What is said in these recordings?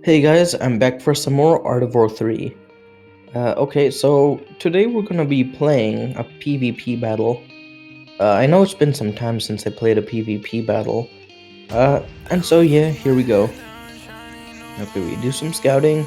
Hey guys, I'm back for some more Art of War 3. Okay, so today we're gonna be playing a PvP battle. I know it's been some time since I played a PvP battle. And so yeah, here we go. Okay, we do some scouting,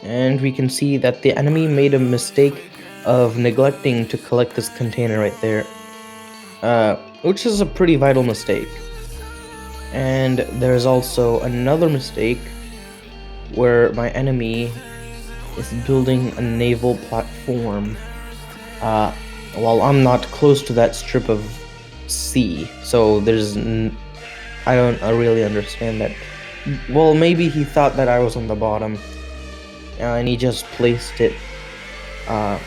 and we can see that the enemy made a mistake of neglecting to collect this container right there. Which is a pretty vital mistake. And there's also another mistake where my enemy is building a naval platform uh, while I'm not close to that strip of sea. So I don't really understand that. Well, maybe he thought that I was on the bottom, and he just placed it uh,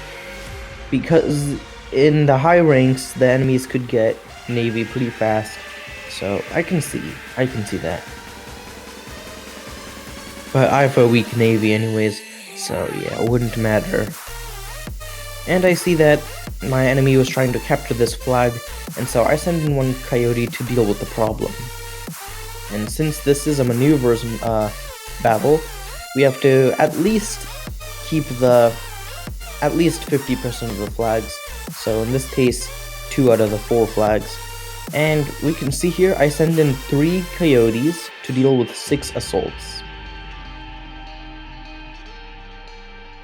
because in the high ranks the enemies could get navy pretty fast. So I can see that. But I have a weak navy anyways, so yeah, it wouldn't matter. And I see that my enemy was trying to capture this flag, and so I send in one coyote to deal with the problem. And since this is a maneuvers battle, we have to at least keep at least 50% of the flags. So in this case, 2 out of the 4 flags. And we can see here I send in 3 coyotes to deal with 6 assaults.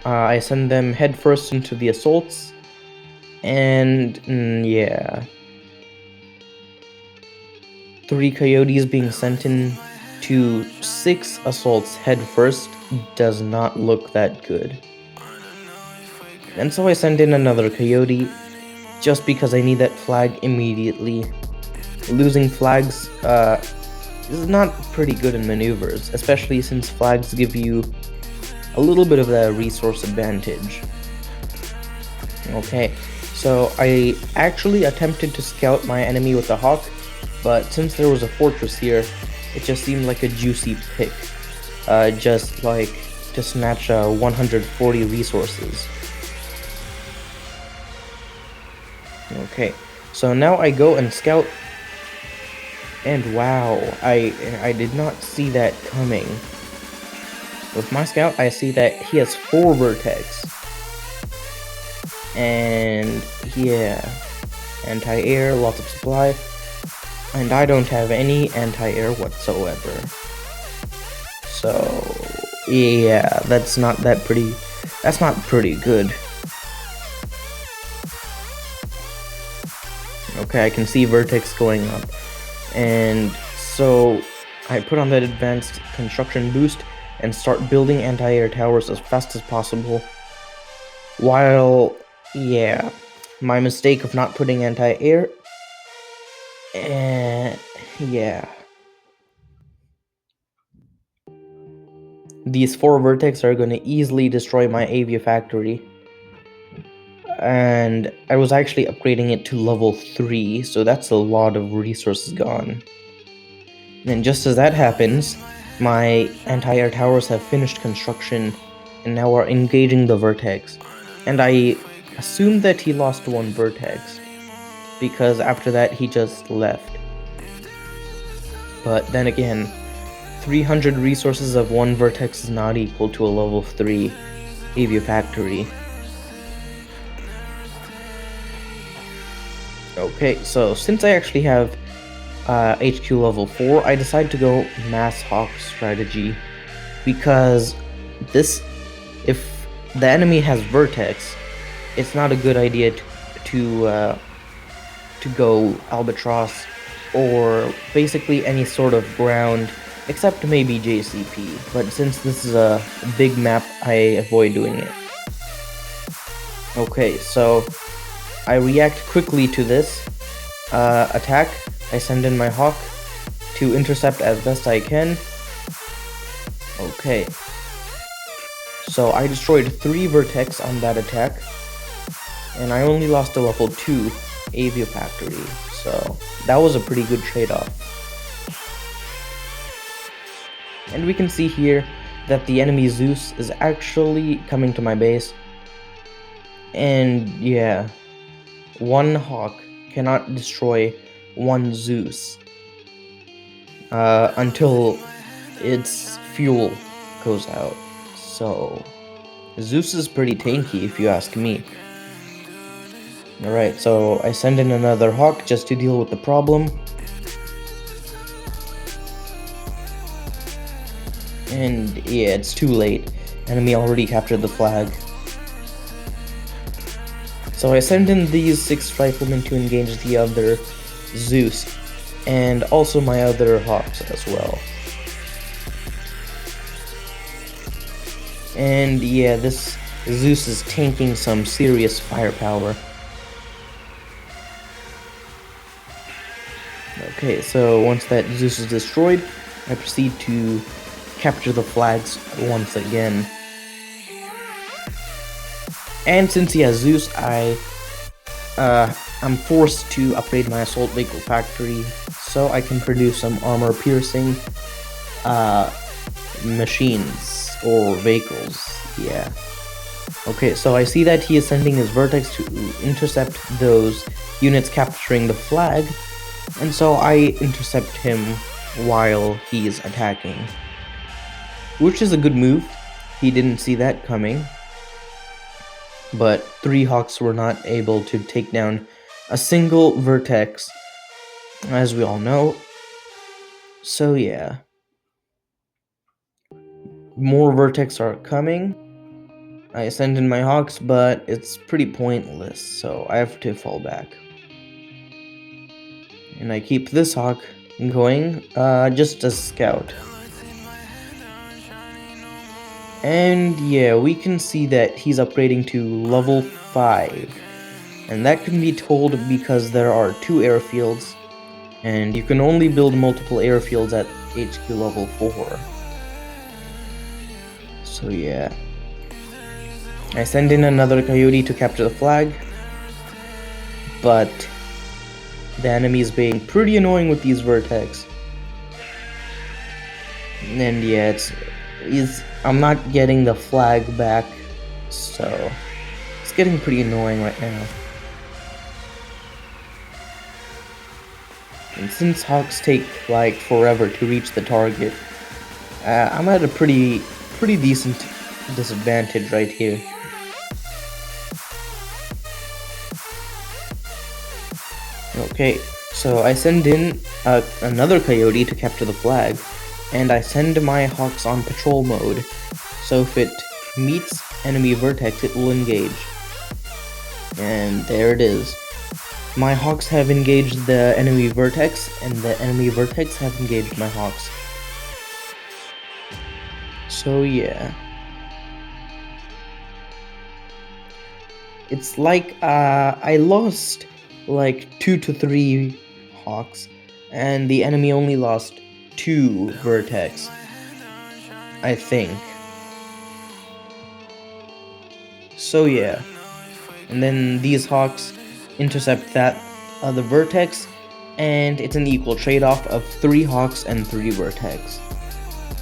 I send them headfirst into the assaults, and yeah. 3 coyotes being sent in to 6 assaults headfirst does not look that good. And so I send in another coyote just because I need that flag immediately. Losing flags is not pretty good in maneuvers, especially since flags give you a little bit of a resource advantage. Okay, so I actually attempted to scout my enemy with a hawk, but since there was a fortress here, it just seemed like a juicy pick. Just like to snatch 140 resources. Okay, so now I go and scout, and wow, I did not see that coming. With my scout, I see that he has 4 vertex. And yeah, anti-air, lots of supply, and I don't have any anti-air whatsoever. So yeah, that's not pretty good. Okay, I can see vertex going up, and so I put on that advanced construction boost and start building anti-air towers as fast as possible. While, yeah, my mistake of not putting anti-air, yeah. These 4 vertex are gonna easily destroy my Avia factory. And I was actually upgrading it to level 3, so that's a lot of resources gone. And just as that happens, my anti-air towers have finished construction and now are engaging the vertex. And I assumed that he lost 1 vertex, because after that he just left. But then again, 300 resources of 1 vertex is not equal to a level 3 Avia factory. Okay, so since I actually have HQ level 4, I decided to go Mass Hawk strategy, because if the enemy has vertex, it's not a good idea to go Albatross or basically any sort of ground, except maybe JCP. But since this is a big map, I avoid doing it. Okay, so I react quickly to this attack. I send in my hawk to intercept as best I can. Okay. So I destroyed 3 vertex on that attack, and I only lost a level 2 Avia factory, so that was a pretty good trade-off. And we can see here that the enemy Zeus is actually coming to my base, and yeah, 1 hawk cannot destroy 1 Zeus until it's fuel. goes out. So Zeus is pretty tanky if you ask me. Alright, so I send in another hawk just to deal with the problem. And yeah, it's too late. Enemy already captured the flag. So I send in these 6 riflemen to engage the other Zeus, and also my other hawks as well. And yeah, this Zeus is tanking some serious firepower. Okay, so once that Zeus is destroyed, I proceed to capture the flags once again. And since he has Zeus, I'm forced to upgrade my assault vehicle factory so I can produce some armor-piercing machines or vehicles. Yeah. Okay, so I see that he is sending his vertex to intercept those units capturing the flag, and so I intercept him while he is attacking, which is a good move. He didn't see that coming, but 3 hawks were not able to take down a single vertex, as we all know. So yeah, more vertex are coming. I send in my hawks, but it's pretty pointless, so I have to fall back. And I keep this hawk going, just as scout. And yeah, we can see that he's upgrading to level 5. And that can be told because there are 2 airfields, and you can only build multiple airfields at HQ level 4. So yeah. I send in another coyote to capture the flag, but the enemy is being pretty annoying with these vertex. And yeah, I'm not getting the flag back, so it's getting pretty annoying right now. And since hawks take like forever to reach the target, I'm at a pretty decent disadvantage right here. Okay, so I send in another coyote to capture the flag, and I send my hawks on patrol mode, so if it meets enemy vertex, it will engage. And there it is. My hawks have engaged the enemy vertex, and the enemy vertex have engaged my hawks. So yeah. It's like I lost like 2 to 3 hawks, and the enemy only lost 2 vertex, I think. So yeah. And then these hawks intercept that other vertex, and it's an equal trade-off of 3 hawks and 3 vertex.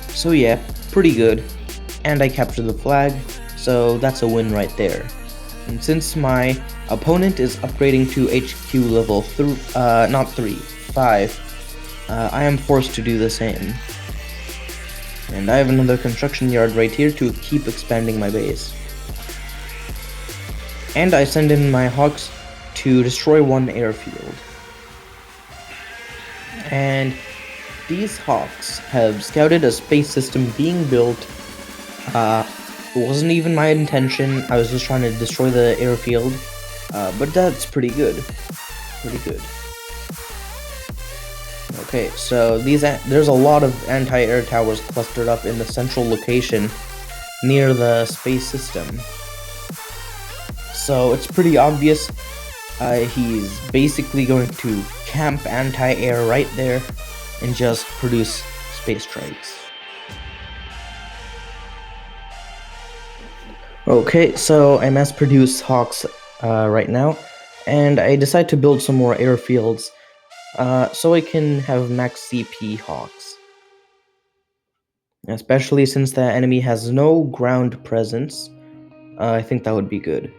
So yeah, pretty good. And I captured the flag, so that's a win right there. And since my opponent is upgrading to HQ level 5, I am forced to do the same. And I have another construction yard right here to keep expanding my base. And I send in my hawks to destroy 1 airfield. And these hawks have scouted a space system being built. It wasn't even my intention. I was just trying to destroy the airfield, but that's pretty good. Pretty good. Okay, so there's a lot of anti-air towers clustered up in the central location near the space system. So it's pretty obvious he's basically going to camp anti-air right there and just produce space strikes. Okay, so I mass produce hawks right now, and I decide to build some more airfields so I can have max CP hawks. Especially since the enemy has no ground presence, I think that would be good.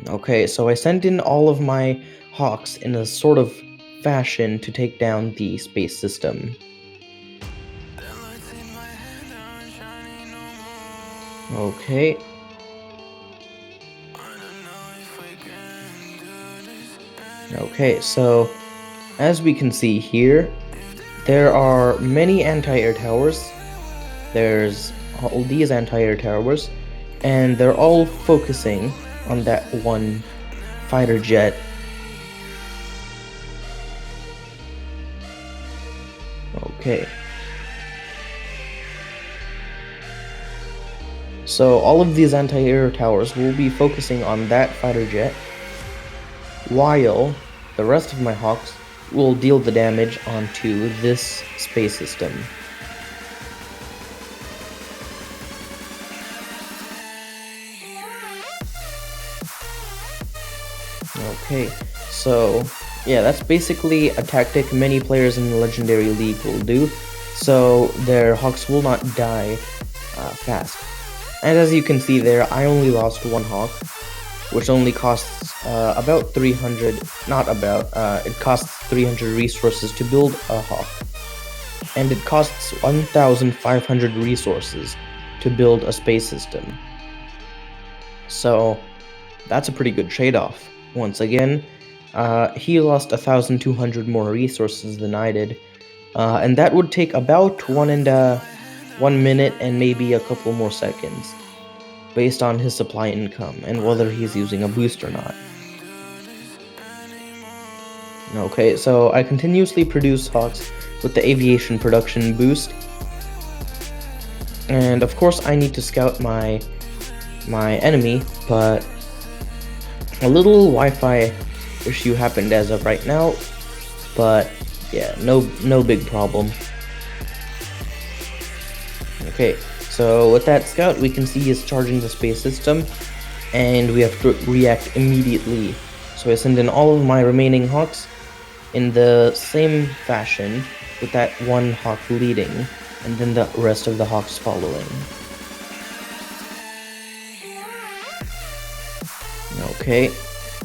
Okay, so I sent in all of my hawks in a sort of fashion to take down the space system. Okay. Okay, so as we can see here, there are many anti-air towers. There's all these anti-air towers, and they're all focusing on that one fighter jet. Okay. So all of these anti-air towers will be focusing on that fighter jet, while the rest of my Hawks will deal the damage onto this space system. Okay, so yeah, that's basically a tactic many players in the Legendary League will do, so their Hawks will not die fast. And as you can see there, I only lost one Hawk, which only costs about 300, not about, it costs 300 resources to build a Hawk. And it costs 1,500 resources to build a space system. So that's a pretty good trade-off. Once again, he lost 1,200 more resources than I did, and that would take about 1 minute and maybe a couple more seconds, based on his supply income and whether he's using a boost or not. Okay, so I continuously produce Hawks with the aviation production boost, and of course I need to scout my enemy, but a little Wi-Fi issue happened as of right now, but yeah, no big problem. Okay, so with that scout, we can see he's charging the space system, and we have to react immediately. So I send in all of my remaining Hawks in the same fashion, with that one Hawk leading, and then the rest of the Hawks following. Okay,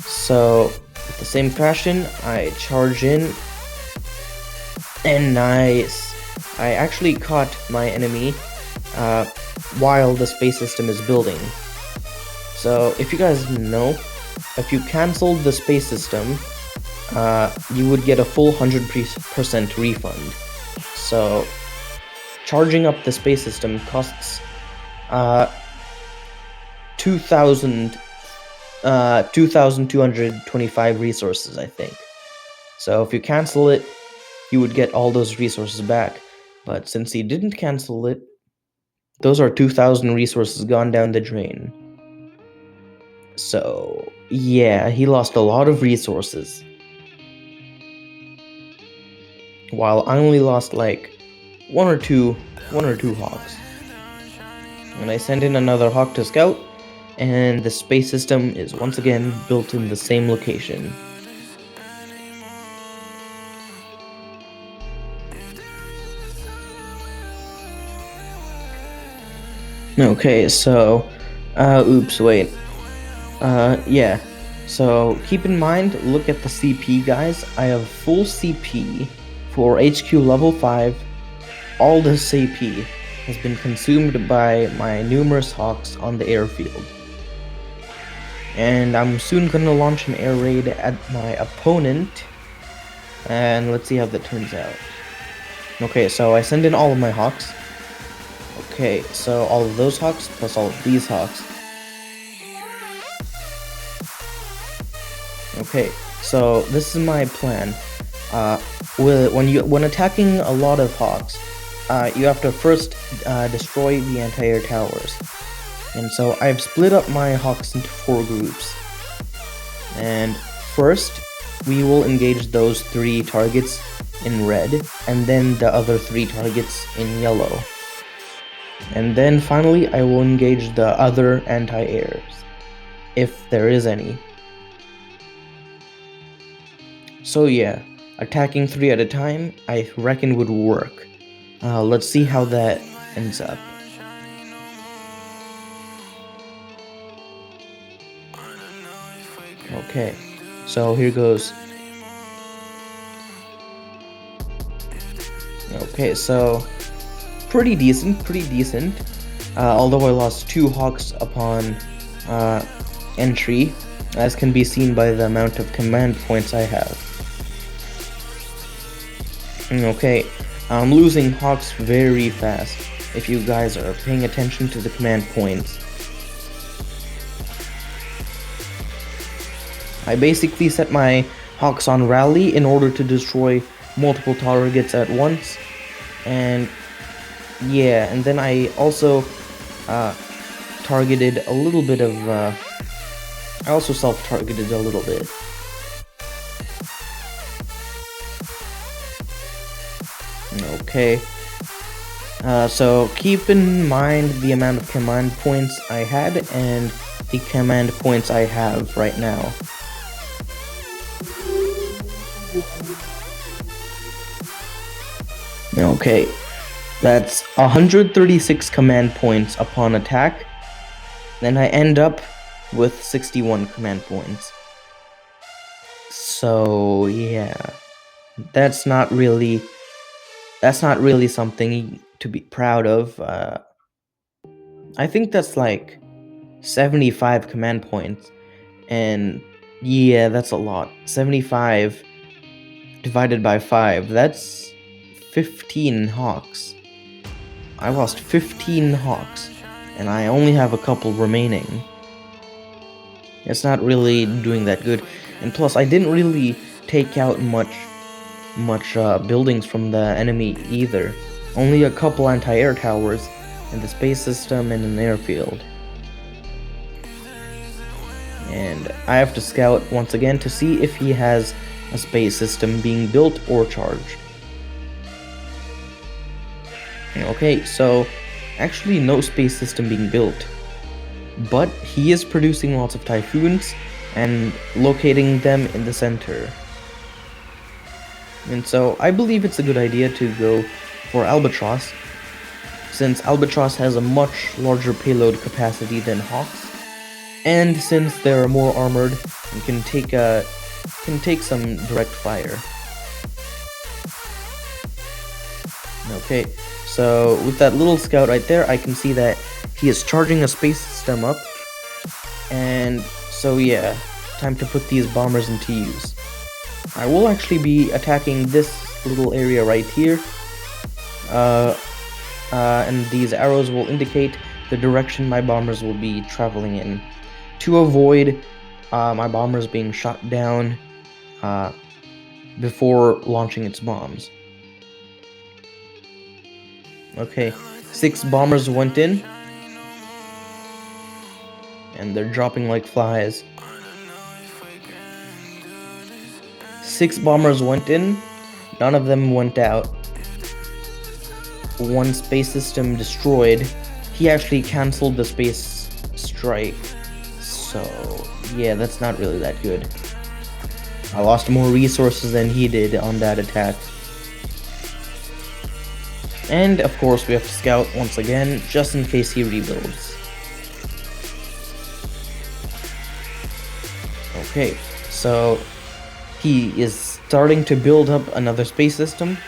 so with the same fashion, I charge in, and nice. I actually caught my enemy while the space system is building. So if you guys know, if you canceled the space system, you would get a full 100% refund. So charging up the space system costs 2,225 resources, I think. So if you cancel it, you would get all those resources back. But since he didn't cancel it, those are 2,000 resources gone down the drain. So yeah, he lost a lot of resources, while I only lost like one or two Hawks. And I send in another Hawk to scout, and the space system is once again built in the same location. Okay, so, oops, wait. Yeah. So, keep in mind, look at the CP, guys. I have full CP for HQ level 5. All the CP has been consumed by my numerous Hawks on the airfield. And I'm soon gonna launch an air raid at my opponent, and let's see how that turns out. Okay, so I send in all of my Hawks. Okay, so all of those Hawks plus all of these Hawks. Okay, so this is my plan. When attacking a lot of Hawks, you have to first destroy the anti-air towers. And so I've split up my Hawks into 4 groups. And first, we will engage those 3 targets in red, and then the other 3 targets in yellow. And then finally, I will engage the other anti-airs, if there is any. So yeah, attacking 3 at a time, I reckon would work. Let's see how that ends up. Okay, so here goes. Okay, so pretty decent. although I lost 2 Hawks upon entry, as can be seen by the amount of command points I have. Okay, I'm losing Hawks very fast, if you guys are paying attention to the command points. I basically set my Hawks on rally in order to destroy multiple targets at once, and yeah, and then I also targeted a little bit of, I also self-targeted a little bit. Okay, so keep in mind the amount of command points I had and the command points I have right now. Okay, that's 136 command points upon attack, then I end up with 61 command points. So yeah, that's not really something to be proud of. I think that's like 75 command points, and yeah, that's a lot. 75 divided by 5, that's 15 Hawks. I lost 15 Hawks, and I only have a couple remaining. It's not really doing that good, and plus I didn't really take out much buildings from the enemy either. Only a couple anti-air towers, and the space system, and an airfield. And I have to scout once again to see if he has a space system being built or charged. Okay, so actually no space system being built, but he is producing lots of typhoons and locating them in the center. And so I believe it's a good idea to go for Albatross, since Albatross has a much larger payload capacity than Hawks, and since they're more armored and can take some direct fire. Okay, so with that little scout right there, I can see that he is charging a space system up, and so yeah, time to put these bombers into use. I will actually be attacking this little area right here, and these arrows will indicate the direction my bombers will be traveling in, to avoid my bombers being shot down before launching its bombs. Okay, 6 bombers went in, and they're dropping like flies. 6 bombers went in, none of them went out. 1 space system destroyed. He actually cancelled the space strike, so yeah, that's not really that good. I lost more resources than he did on that attack. And of course we have to scout once again, just in case he rebuilds. Okay, so he is starting to build up another space system.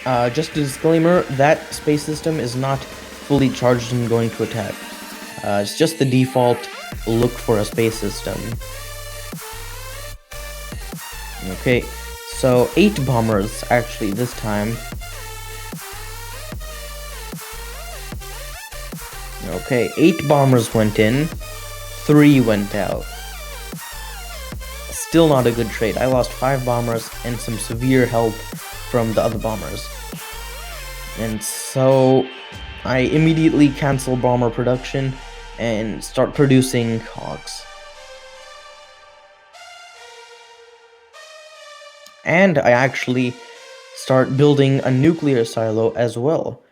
Just a disclaimer, that space system is not fully charged and going to attack. It's just the default look for a space system. Okay, so 8 bombers actually this time. Okay, 8 bombers went in, 3 went out. Still not a good trade. I lost 5 bombers and some severe help from the other bombers. And so I immediately cancel bomber production and start producing Hawks. And I actually start building a nuclear silo as well.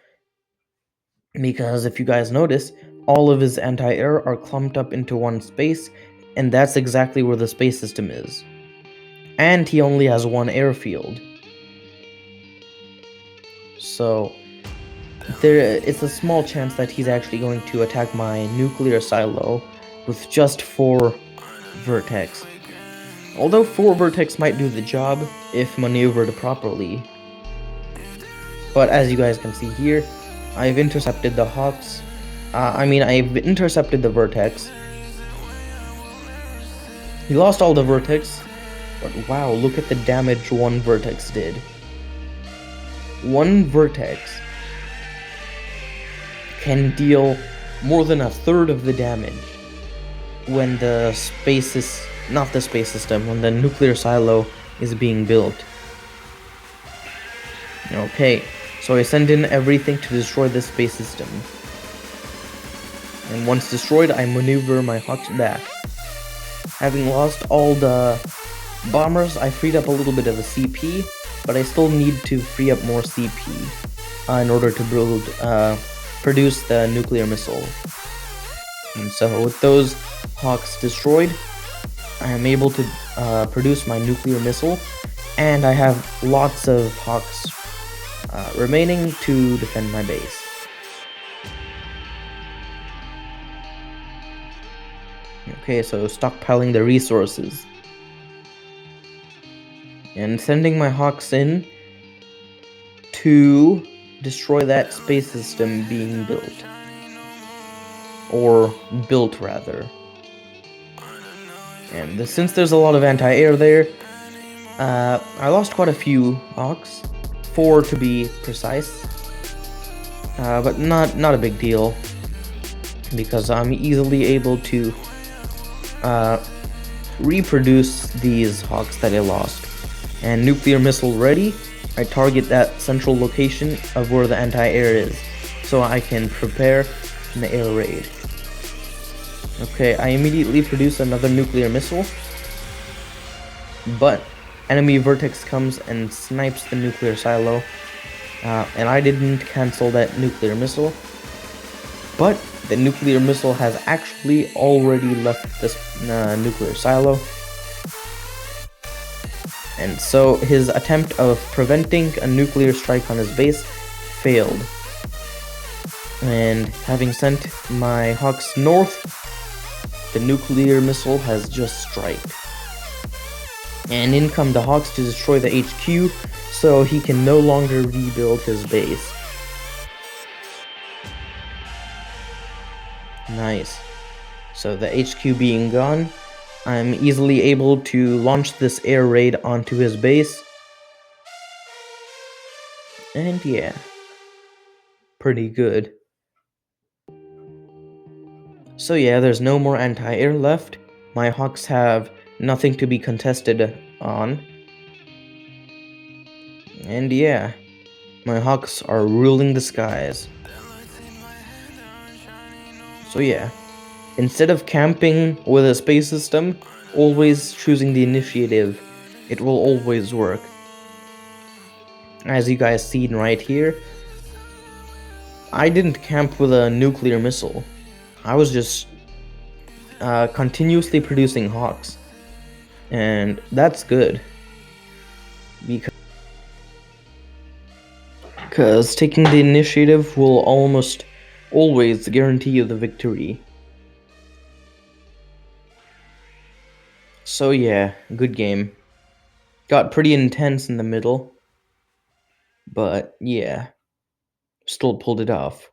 Because if you guys notice, all of his anti-air are clumped up into one space, and that's exactly where the space system is. And he only has 1 airfield. So it's a small chance that he's actually going to attack my nuclear silo with just 4 vertex. Although 4 vertex might do the job if maneuvered properly. But as you guys can see here, I've intercepted the Hawks. I've intercepted the Vertex. He lost all the Vertex, but wow, look at the damage one Vertex did. One Vertex can deal more than a third of the damage when the when the nuclear silo is being built. Okay, so I send in everything to destroy this space system. And once destroyed, I maneuver my Hawks back. Having lost all the bombers, I freed up a little bit of a CP, but I still need to free up more CP in order to produce the nuclear missile. And so with those Hawks destroyed, I am able to produce my nuclear missile, and I have lots of Hawks remaining to defend my base. Okay, so stockpiling the resources. And sending my Hawks in to destroy that space system being built. Or built, rather. And since there's a lot of anti-air there, I lost quite a few Hawks. 4 to be precise. But not a big deal. Because I'm easily able to reproduce these Hawks that I lost. And nuclear missile ready, I target that central location of where the anti-air is, so I can prepare an air raid. Okay, I immediately produce another nuclear missile, but enemy Vertex comes and snipes the nuclear silo, and I didn't cancel that nuclear missile, but the nuclear missile has actually already left this nuclear silo. And so his attempt of preventing a nuclear strike on his base failed. And having sent my Hawks north, the nuclear missile has just striked. And in come the Hawks to destroy the HQ, so he can no longer rebuild his base. Nice. So the HQ being gone, I'm easily able to launch this air raid onto his base. And yeah, pretty good. So yeah, there's no more anti-air left. My Hawks have nothing to be contested on. And yeah, my Hawks are ruling the skies. So yeah, instead of camping with a space system, always choosing the initiative. It will always work. As you guys seen right here, I didn't camp with a nuclear missile. I was just continuously producing Hawks. And that's good. Because taking the initiative will almost always guarantee you the victory. So yeah, good game. Got pretty intense in the middle. But yeah, still pulled it off.